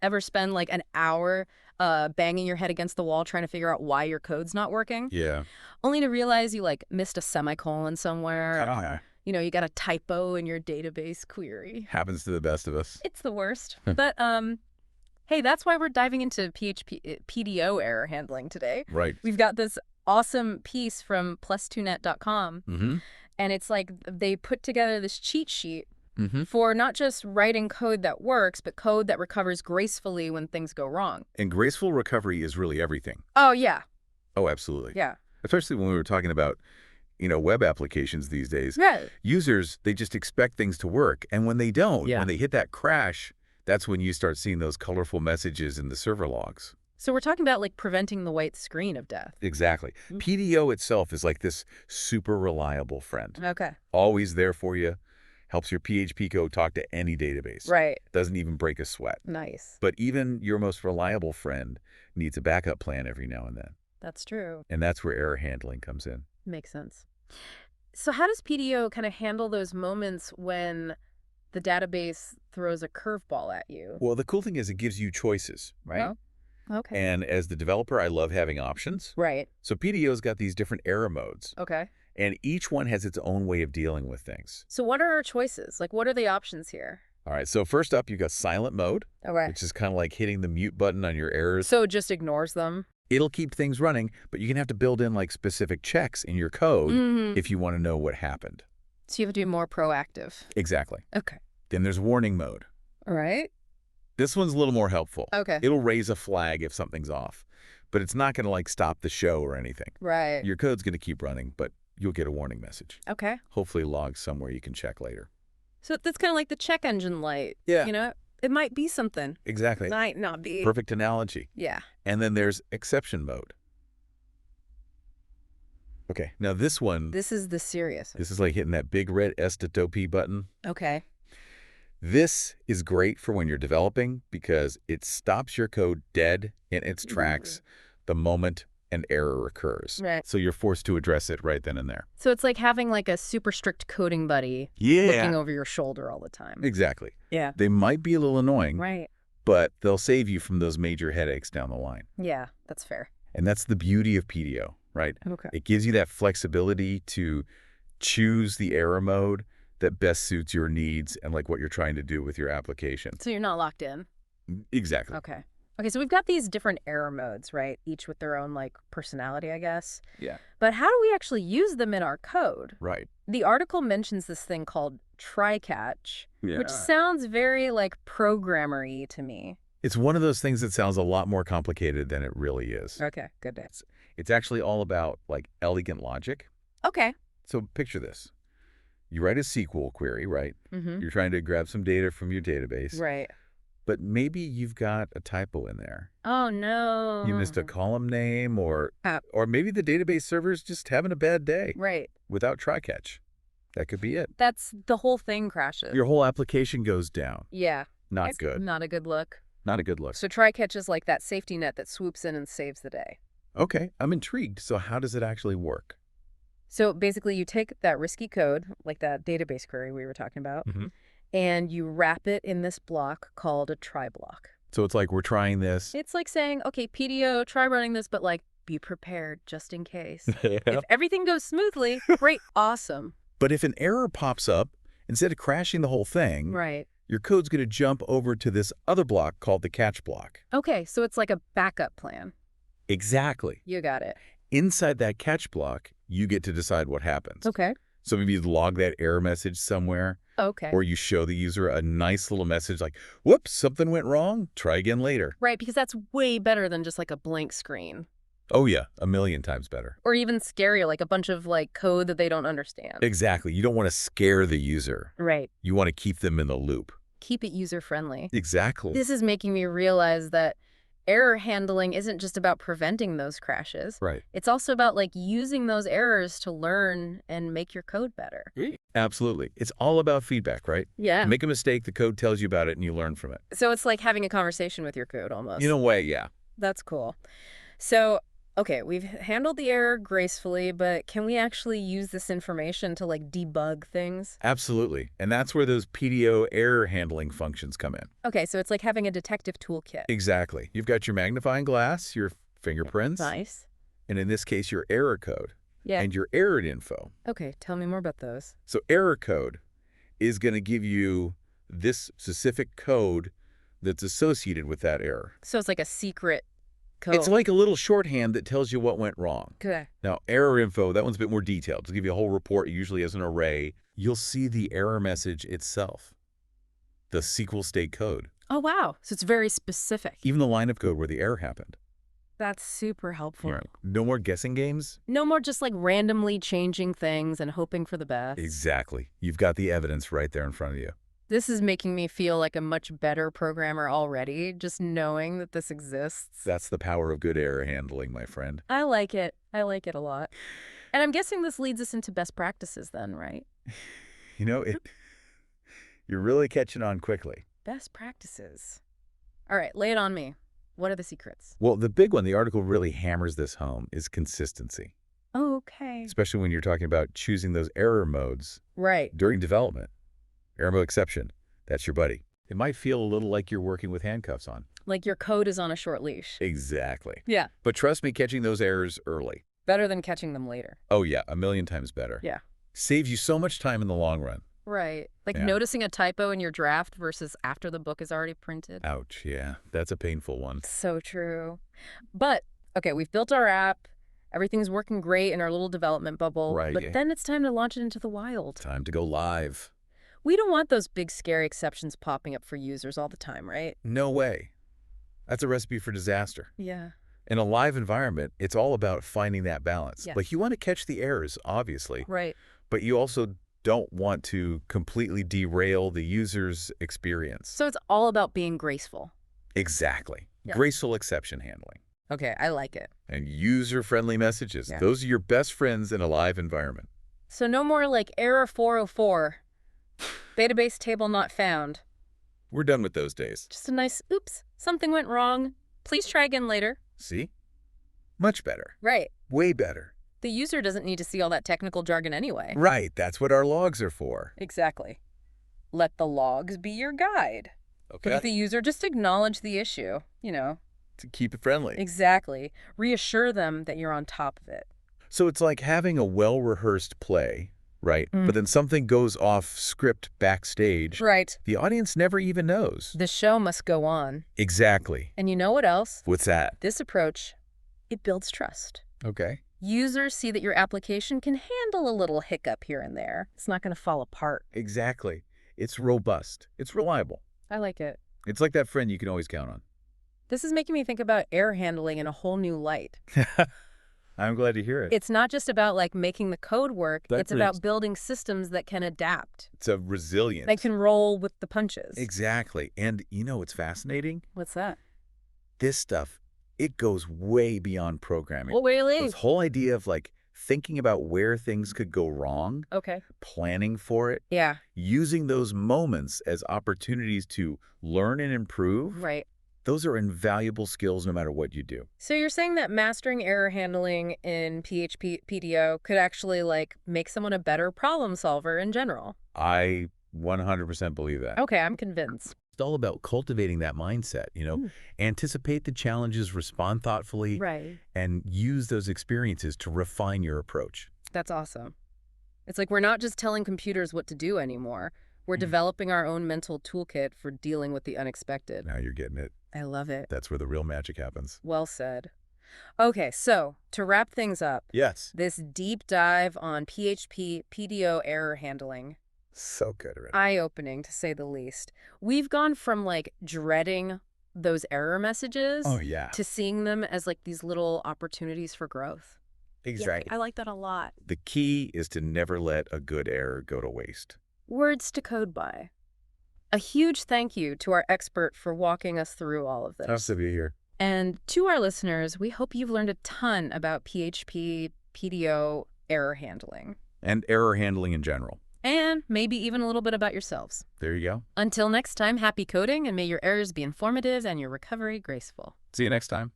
Ever spend like an hour banging your head against the wall trying to figure out why your code's not working? Yeah. Only to realize you like missed a semicolon somewhere. Oh, yeah. You got a typo in your database query. Happens to the best of us. It's the worst. But hey, that's why we're diving into PHP PDO error handling today. Right. We've got this awesome piece from plus2net.com. Mm-hmm. And it's like they put together this cheat sheet Mm-hmm. for not just writing code that works, but code that recovers gracefully when things go wrong. And graceful recovery is really everything. Oh, yeah. Oh, absolutely. Yeah. Especially when we were talking about, web applications these days. Right. Users, they just expect things to work. And when they don't, Yeah. when they hit that crash, that's when you start seeing those colorful messages in the server logs. So we're talking about like preventing the white screen of death. Exactly. PDO itself is like this super reliable friend. Okay. Always there for you. Helps your PHP code talk to any database. Right. Doesn't even break a sweat. Nice. But even your most reliable friend needs a backup plan every now and then. That's true. And that's where error handling comes in. Makes sense. So how does PDO kind of handle those moments when the database throws a curveball at you? Well, the cool thing is it gives you choices, right? Oh, okay. And as the developer, I love having options. Right. So PDO's got these different error modes. Okay. And each one has its own way of dealing with things. So what are our choices? Like, what are the options here? All right, so first up, you've got silent mode, Okay. which is kind of like hitting the mute button on your errors. So it just ignores them? It'll keep things running, but you can have to build in like specific checks in your code Mm-hmm. if you want to know what happened. So you have to be more proactive. Exactly. Okay. Then there's warning mode. All right. This one's a little more helpful. Okay. It'll raise a flag if something's off, but it's not going to like stop the show or anything. Right. Your code's going to keep running, but you'll get a warning message. Okay. Hopefully logged somewhere you can check later. So that's kind of like the check engine light. Yeah. It might be something. Exactly. Might not be. Perfect analogy. Yeah. And then there's exception mode. Okay, now this one, This is the serious. this is like hitting that big red S-to-P button. Okay. This is great for when you're developing because it stops your code dead in its tracks the moment an error occurs. Right. So you're forced to address it right then and there. So it's like having like a super strict coding buddy looking over your shoulder all the time. Exactly. Yeah. They might be a little annoying, Right. but they'll save you from those major headaches down the line. Yeah, that's fair. And that's the beauty of PDO, right? Okay. It gives you that flexibility to choose the error mode that best suits your needs and like what you're trying to do with your application. So you're not locked in. Exactly. Okay. Okay, so we've got these different error modes, right? Each with their own like personality, I guess. Yeah. But how do we actually use them in our code? Right. The article mentions this thing called try-catch, Yeah. which sounds very like programmer-y to me. It's one of those things that sounds a lot more complicated than it really is. Okay, good day. It's actually all about like elegant logic. Okay. So picture this. You write a SQL query, right? Mm-hmm. You're trying to grab some data from your database. Right. But maybe you've got a typo in there. Oh, no. You missed a column name or maybe the database server's just having a bad day Right. without try-catch. That could be it. That's the whole thing crashes. Your whole application goes down. Yeah. Not It's good. Not a good look. Not a good look. So try-catch is like that safety net that swoops in and saves the day. Okay, I'm intrigued. So how does it actually work? So basically you take that risky code, like that database query we were talking about, Mhm. and you wrap it in this block called a try block. So it's like we're trying this. It's like saying, okay, PDO, try running this, but like be prepared just in case. Yeah. If everything goes smoothly, great, awesome. But if an error pops up, instead of crashing the whole thing, Right. your code's going to jump over to this other block called the catch block. Okay, so it's like a backup plan. Exactly. You got it. Inside that catch block, you get to decide what happens. Okay. So maybe you log that error message somewhere, Okay. or you show the user a nice little message like, whoops, something went wrong. Try again later. Right, because that's way better than just like a blank screen. Oh, yeah, a million times better. Or even scarier, like a bunch of like code that they don't understand. Exactly. You don't want to scare the user. Right. You want to keep them in the loop. Keep it user-friendly. Exactly. This is making me realize that error handling isn't just about preventing those crashes. Right. It's also about like using those errors to learn and make your code better. Absolutely. It's all about feedback, right? Yeah. Make a mistake, the code tells you about it, and you learn from it. So it's like having a conversation with your code almost. In a way, yeah. That's cool. So Okay, we've handled the error gracefully, but can we actually use this information to, like, debug things? Absolutely. And that's where those PDO error handling functions come in. Okay, so it's like having a detective toolkit. Exactly. You've got your magnifying glass, your fingerprints, Nice. and in this case, your error code Yeah. and your error info. Okay, tell me more about those. So error code is going to give you this specific code that's associated with that error. So it's like a secret code. It's like a little shorthand that tells you what went wrong. Okay. Now, error info, that one's a bit more detailed. It'll give you a whole report, usually as an array. You'll see the error message itself, the SQL state code, Oh, wow. So it's very specific. even the line of code where the error happened. That's super helpful. Right. No more guessing games? No more just like randomly changing things and hoping for the best. Exactly. You've got the evidence right there in front of you. This is making me feel like a much better programmer already, just knowing that this exists. That's the power of good error handling, my friend. I like it. I like it a lot. And I'm guessing this leads us into best practices then, right? You know, you're really catching on quickly. Best practices. All right, lay it on me. What are the secrets? Well, the big one, the article really hammers this home, is consistency, Oh, okay. especially when you're talking about choosing those error modes Right. during development. Error mode exception, that's your buddy. It might feel a little like you're working with handcuffs on. Like your code is on a short leash. Exactly. Yeah. But trust me, catching those errors early. Better than catching them later. Oh, yeah, a million times better. Yeah. Saves you so much time in the long run. Right. Like Yeah. noticing a typo in your draft versus after the book is already printed. Ouch, yeah, that's a painful one. So true. But, okay, we've built our app. Everything's working great in our little development bubble. Right. But then it's time to launch it into the wild. Time to go live. We don't want those big, scary exceptions popping up for users all the time, right? No way. That's a recipe for disaster. Yeah. In a live environment, it's all about finding that balance. Yes. Like, you want to catch the errors, obviously, Right. but you also don't want to completely derail the user's experience. So it's all about being graceful. Exactly. Yeah. Graceful exception handling. Okay, I like it. And user-friendly messages. Yeah. Those are your best friends in a live environment. So no more like error 404, database table not found. We're done with those days. Just a nice, oops, something went wrong. Please try again later. See? Much better. Right. Way better. The user doesn't need to see all that technical jargon anyway. Right. That's what our logs are for. Exactly. Let the logs be your guide. Okay. But the user just acknowledge the issue, To keep it friendly. Exactly. Reassure them that you're on top of it. So it's like having a well-rehearsed play, right? Mm. But then something goes off script backstage. Right. The audience never even knows. The show must go on. Exactly. And you know what else? What's that? This approach, it builds trust. Okay. Users see that your application can handle a little hiccup here and there. It's not going to fall apart. Exactly. It's robust. It's reliable. I like it. It's like that friend you can always count on. This is making me think about error handling in a whole new light. I'm glad to hear it. It's not just about like making the code work. That's It's about building systems that can adapt. It's a resilience. They can roll with the punches. Exactly. And you know what's fascinating? What's that? This stuff, it goes way beyond programming. Well, really? This whole idea of like thinking about where things could go wrong, Okay. planning for it, Yeah. using those moments as opportunities to learn and improve, Right. those are invaluable skills no matter what you do. So you're saying that mastering error handling in PHP PDO could actually like make someone a better problem solver in general? I 100% believe that. Okay, I'm convinced. It's all about cultivating that mindset, anticipate the challenges, respond thoughtfully, Right. and use those experiences to refine your approach. That's awesome. It's like we're not just telling computers what to do anymore. We're developing our own mental toolkit for dealing with the unexpected. Now you're getting it. I love it. That's where the real magic happens. Well said. Okay, so to wrap things up, Yes. this deep dive on PHP PDO error handling, So good, Ren. eye-opening to say the least. We've gone from like dreading those error messages Oh, yeah. to seeing them as like these little opportunities for growth. Exactly. I like that a lot. The key is to never let a good error go to waste. Words to code by. A huge thank you to our expert for walking us through all of this. Nice to be here. And to our listeners, we hope you've learned a ton about PHP PDO error handling. And error handling in general. And maybe even a little bit about yourselves. There you go. Until next time, happy coding, and may your errors be informative and your recovery graceful. See you next time.